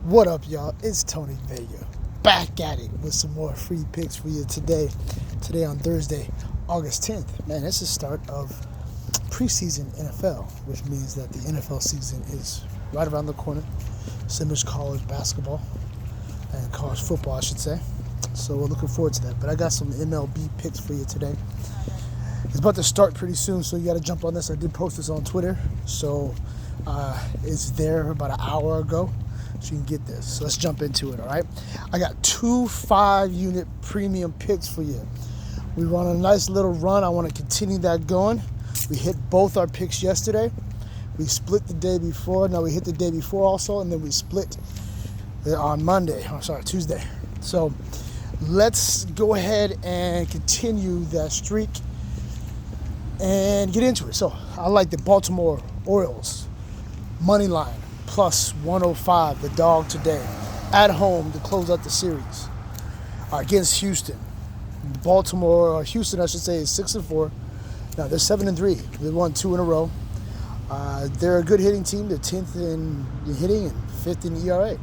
What up, y'all? It's Tony Vega, back at it with some more free picks for you today. Today on Thursday, August 10th. Man, it's the start of preseason NFL, which means that the NFL season is right around the corner. Same as college basketball and college football, I should say. So we're looking forward to that. But I got some MLB picks for you today. It's about to start pretty soon, so you got to jump on this. I did post this on Twitter, so it's there about an hour ago. So you can get this. So let's jump into it, all right? I got 2 5-unit premium picks for you. We were on a nice little run. I want to continue that going. We hit both our picks yesterday. We split the day before. No, we hit the day before also, and then we split on Tuesday. So let's go ahead and continue that streak and get into it. So I like the Baltimore Orioles money line. Plus 105, the dog today, at home to close out the series against Houston. Houston, I should say, is 6-4. Now they're 7-3. They won 2 in a row. They're a good hitting team. They're 10th in hitting and 5th in ERA.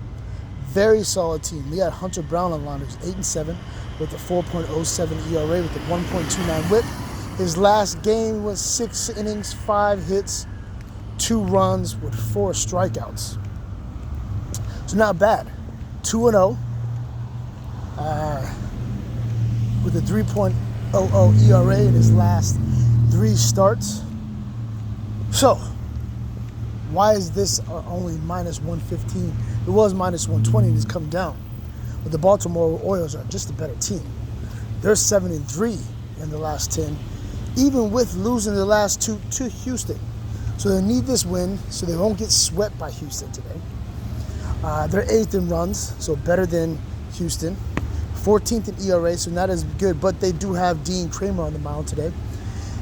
Very solid team. We got Hunter Brown on line, who's 8-7 with a 4.07 ERA with a 1.29 WHIP. His last game was 6 innings, 5 hits, 2 runs with 4 strikeouts. So not bad. 2-0 with a 3.00 ERA in his last 3 starts. So why is this only minus 115? It was minus 120 and it's come down. But the Baltimore Orioles are just a better team. They're 7-3 in the last 10, even with losing the last 2 to Houston. So they need this win so they won't get swept by Houston today. They're 8th in runs, so better than Houston. 14th in ERA, so not as good, but they do have Dean Kramer on the mound today.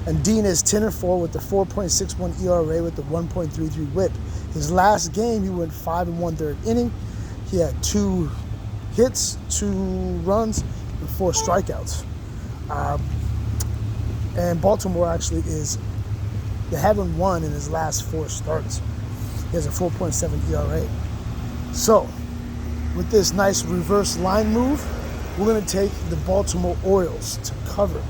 And Dean is 10-4 with the 4.61 ERA with the 1.33 WHIP. His last game, he went 5 1/3 inning. He had 2 hits, 2 runs, and 4 strikeouts. And Baltimore actually they haven't won in his last 4 starts. He has a 4.7 ERA. So, with this nice reverse line move, we're going to take the Baltimore Orioles to cover,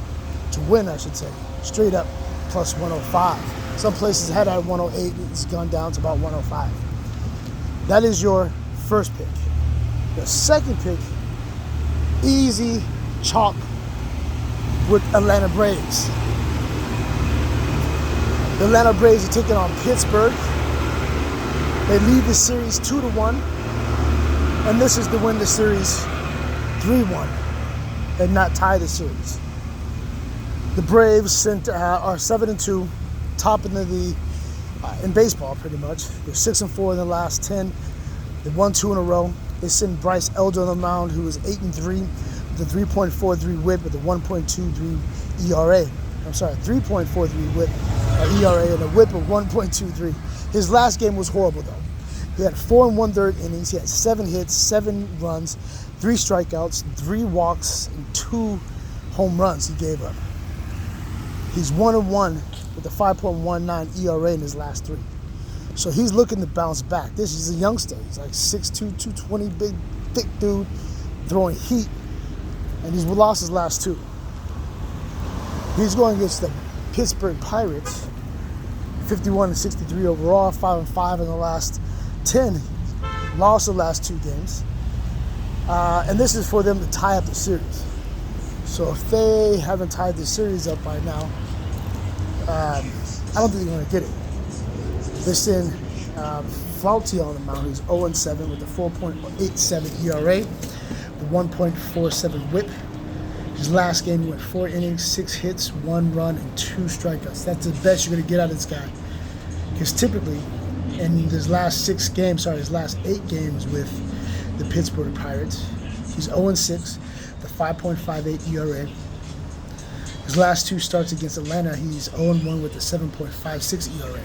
to win, I should say, straight up plus 105. Some places had at 108, it's gone down to about 105. That is your first pick. The second pick, easy chalk with Atlanta Braves. The Atlanta Braves are taking on Pittsburgh. They lead the series 2-1, and this is to win the series 3-1 and not tie the series. The Braves are 7-2, top in in baseball pretty much. They're 6-4 in the last 10. They won 2 in a row. They sent Bryce Elder on the mound, who is 8-3 with a 3.43 WHIP with a 1.23 ERA. 3.43 WHIP. ERA and a WHIP of 1.23. His last game was horrible though. He had 4 1/3 innings. He had 7 hits, 7 runs, 3 strikeouts, 3 walks, and 2 home runs he gave up. He's 1-1 with a 5.19 ERA in his last 3. So he's looking to bounce back. This is a youngster. He's like 6'2", 220, big, thick dude, throwing heat, and he's lost his last 2. He's going against the Pittsburgh Pirates, 51-63 overall, 5-5 in the last 10. Lost the last 2 games. And this is for them to tie up the series. So if they haven't tied the series up by now, I don't think they're going to get it. They send Flaherty on the mound, who's 0-7 with a 4.87 ERA, the 1.47 WHIP. His last game, he went 4 innings, 6 hits, 1 run, and 2 strikeouts. That's the best you're going to get out of this guy. Because typically, in his last 8 games with the Pittsburgh Pirates, he's 0-6, the 5.58 ERA. His last 2 starts against Atlanta, he's 0-1 with the 7.56 ERA.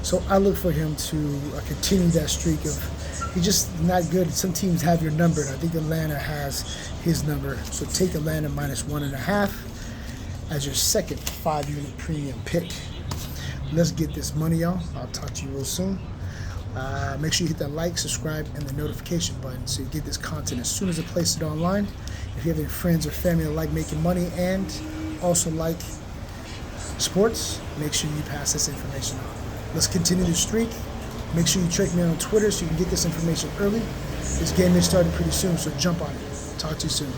So I look for him to continue that streak of, he's just not good. Some teams have your number, and I think Atlanta has his number. So take Atlanta minus 1.5 as your second 5-unit premium pick. Let's get this money, y'all. I'll talk to you real soon. Make sure you hit that like, subscribe, and the notification button so you get this content as soon as I place it online. If you have any friends or family that like making money and also like sports, make sure you pass this information on. Let's continue the streak. Make sure you check me out on Twitter so you can get this information early. This game is starting pretty soon, so jump on it. Talk to you soon.